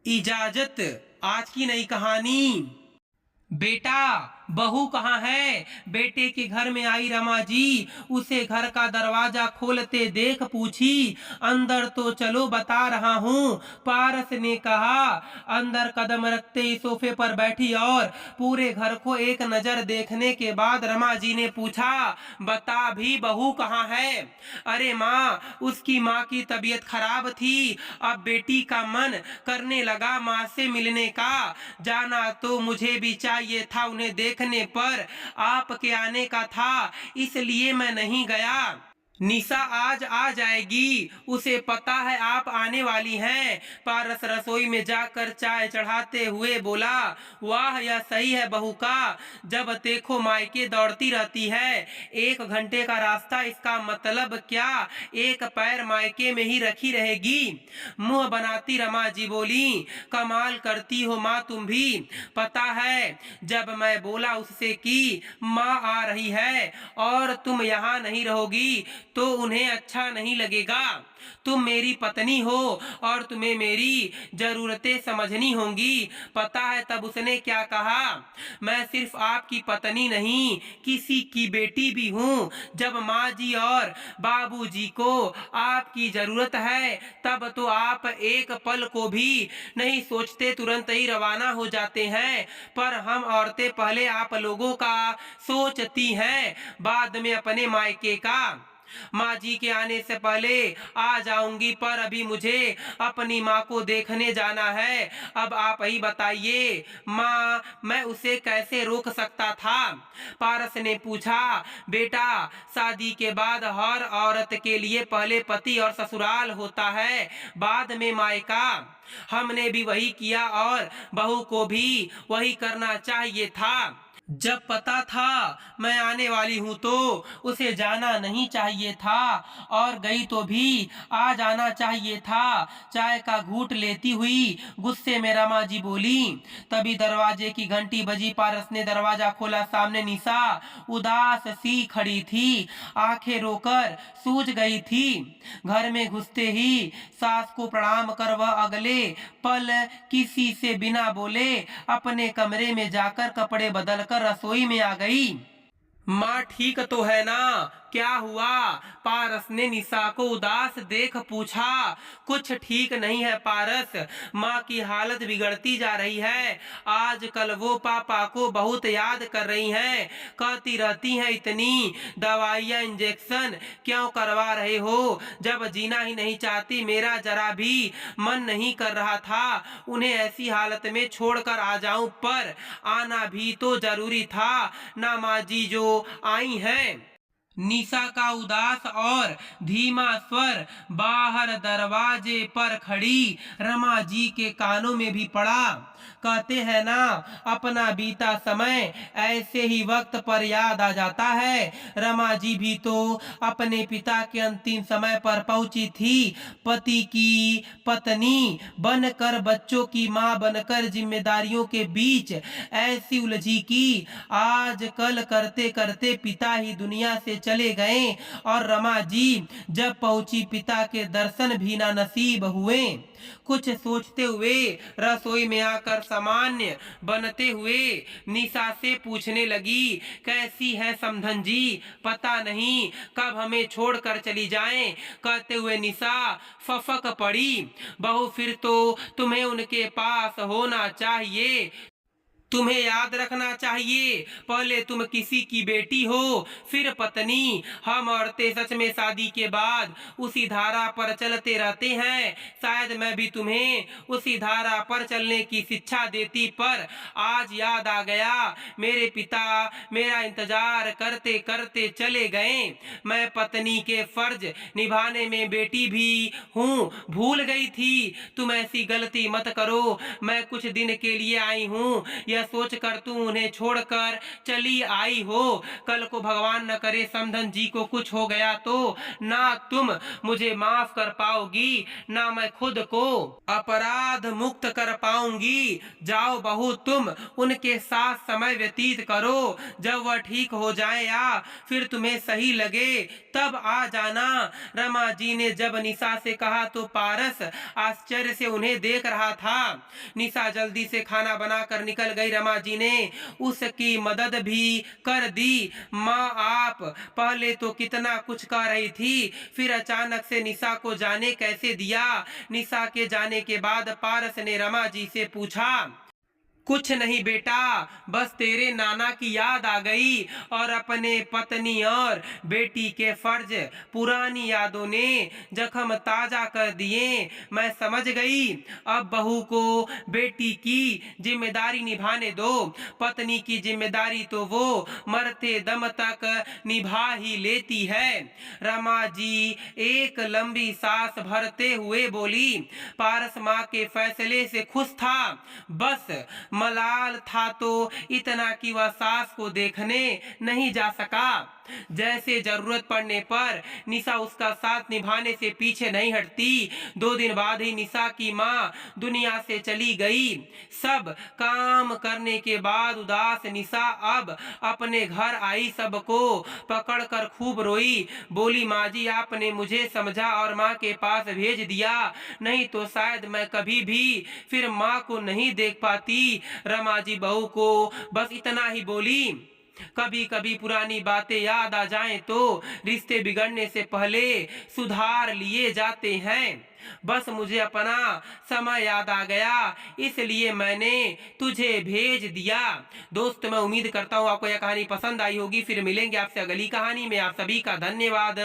इजाजत। आज की नई कहानी। बेटा, बहू कहाँ है? बेटे के घर में आई रमा जी उसे घर का दरवाजा खोलते देख पूछी। अंदर तो चलो, बता रहा हूँ, पारस ने कहा। अंदर कदम रखते ही सोफे पर बैठी और पूरे घर को एक नजर देखने के बाद रमा जी ने पूछा, बता भी, बहू कहाँ है? अरे माँ, उसकी माँ की तबीयत खराब थी। अब बेटी का मन करने लगा माँ से मिलने का। जाना तो मुझे भी चाहिए था, उन्हें देखने पर आपके आने का था, इसलिए मैं नहीं गया। निशा आज आ जाएगी, उसे पता है आप आने वाली हैं। पारस रसोई में जाकर चाय चढ़ाते हुए बोला, वाह, यह सही है बहू का। जब देखो मायके दौड़ती रहती है। 1 घंटे का रास्ता, इसका मतलब क्या एक पैर मायके में ही रखी रहेगी? मुंह बनाती रमा जी बोली, कमाल करती हो माँ तुम भी। पता है, जब मैं बोला उससे कि माँ आ रही है और तुम यहाँ नहीं रहोगी तो उन्हें अच्छा नहीं लगेगा। तुम मेरी पत्नी हो और तुम्हें मेरी जरूरतें समझनी होंगी। पता है तब उसने क्या कहा? मैं सिर्फ आपकी पत्नी नहीं, किसी की बेटी भी हूँ। जब माँ जी और बाबूजी को आपकी जरूरत है तब तो आप एक पल को भी नहीं सोचते, तुरंत ही रवाना हो जाते हैं। पर हम औरतें पहले आप लोगों का सोचती हैं, बाद में अपने मायके का। माँ जी के आने से पहले आ जाऊंगी, पर अभी मुझे अपनी माँ को देखने जाना है। अब आप ही बताइए माँ, मैं उसे कैसे रोक सकता था? पारस ने पूछा, बेटा, शादी के बाद हर औरत के लिए पहले पति और ससुराल होता है, बाद में मायका। हमने भी वही किया और बहू को भी वही करना चाहिए था। जब पता था मैं आने वाली हूँ तो उसे जाना नहीं चाहिए था, और गई तो भी आ जाना चाहिए था। चाय का घूंट लेती हुई गुस्से में रमा जी बोली। तभी दरवाजे की घंटी बजी। पारस ने दरवाजा खोला। सामने निशा उदास सी खड़ी थी, आंखें रोकर सूज गई थी। घर में घुसते ही सास को प्रणाम कर वह अगले पल किसी से बिना बोले अपने कमरे में जाकर कपड़े बदलकर रसोई में आ गई। माँ ठीक तो है ना? क्या हुआ? पारस ने निशा को उदास देख पूछा। कुछ ठीक नहीं है पारस, माँ की हालत बिगड़ती जा रही है। आजकल वो पापा को बहुत याद कर रही हैं, कहती रहती हैं इतनी दवाइयाँ इंजेक्शन क्यों करवा रहे हो, जब जीना ही नहीं चाहती। मेरा जरा भी मन नहीं कर रहा था उन्हें ऐसी हालत में छोड़कर आ जाऊं, पर आना भी तो जरूरी था ना माँ जी जो आई हैं। निशा का उदास और धीमा स्वर बाहर दरवाजे पर खड़ी रमा जी के कानों में भी पड़ा। कहते हैं ना, अपना बीता समय ऐसे ही वक्त पर याद आ जाता है। रमा जी भी तो अपने पिता के अंतिम समय पर पहुंची थी, पति की पत्नी बनकर, बच्चों की मां बनकर, जिम्मेदारियों के बीच ऐसी उलझी कि आजकल करते करते पिता ही दुनिया से चले गए, और रमा जी जब पहुंची पिता के दर्शन भी ना नसीब हुए। कुछ सोचते हुए रसोई में आकर सामान्य बनते हुए निशा से पूछने लगी, कैसी है समधन जी? पता नहीं कब हमें छोड़कर चली जाएं। कहते हुए निशा फफक पड़ी, बहू फिर तो तुम्हें उनके पास होना चाहिए, तुम्हें याद रखना चाहिए, पहले तुम किसी की बेटी हो फिर पत्नी। हम औरतें सच में शादी के बाद उसी धारा पर चलते रहते हैं। शायद मैं भी तुम्हें उसी धारा पर चलने की शिक्षा देती, पर आज याद आ गया मेरे पिता मेरा इंतजार करते करते चले गए। मैं पत्नी के फर्ज निभाने में बेटी भी हूँ, भूल गई थी। तुम ऐसी गलती मत करो, मैं कुछ दिन के लिए आई हूँ, यह सोचकर तू उन्हें छोड़कर चली आई हो। कल को भगवान न करे समधन जी को कुछ हो गया तो ना तुम मुझे माफ कर पाओगी, ना मैं खुद को अपराध मुक्त कर पाऊंगी। जाओ बहू, तुम उनके साथ समय व्यतीत करो। जब वह ठीक हो जाए या फिर तुम्हें सही लगे तब आ जाना। रमा जी ने जब निशा से कहा तो पारस आश्चर्य से उन्हें देख रहा था। निशा जल्दी से खाना बनाकर निकल गई। रमा जी ने उसकी मदद भी कर दी। माँ, आप पहले तो कितना कुछ कह रही थी, फिर अचानक से निशा को जाने कैसे दिया? निशा के जाने के बाद पारस ने रमा जी से पूछा। कुछ नहीं बेटा, बस तेरे नाना की याद आ गई और अपने पत्नी और बेटी के फर्ज। पुरानी यादों ने जख्म ताजा कर दिए। मैं समझ गई, अब बहू को बेटी की जिम्मेदारी निभाने दो। पत्नी की जिम्मेदारी तो वो मरते दम तक निभा ही लेती है। रमा जी एक लंबी सांस भरते हुए बोली। पारस माँ के फैसले से खुश था, बस मलाल था तो इतना कि वह सास को देखने नहीं जा सका। जैसे जरूरत पड़ने पर निशा उसका साथ निभाने से पीछे नहीं हटती। 2 दिन बाद ही निशा की माँ दुनिया से चली गई। सब काम करने के बाद उदास निशा अब अपने घर आई, सबको पकड़कर खूब रोई। बोली, माँ जी आपने मुझे समझा और माँ के पास भेज दिया, नहीं तो शायद मैं कभी भी फिर माँ को नहीं देख पाती। रमा जी बहू को बस इतना ही बोली। कभी कभी पुरानी बातें याद आ जाएं तो रिश्ते बिगड़ने से पहले सुधार लिए जाते हैं। बस मुझे अपना समय याद आ गया, इसलिए मैंने तुझे भेज दिया। दोस्त, मैं उम्मीद करता हूँ आपको यह कहानी पसंद आई होगी। फिर मिलेंगे आपसे अगली कहानी में। आप सभी का धन्यवाद।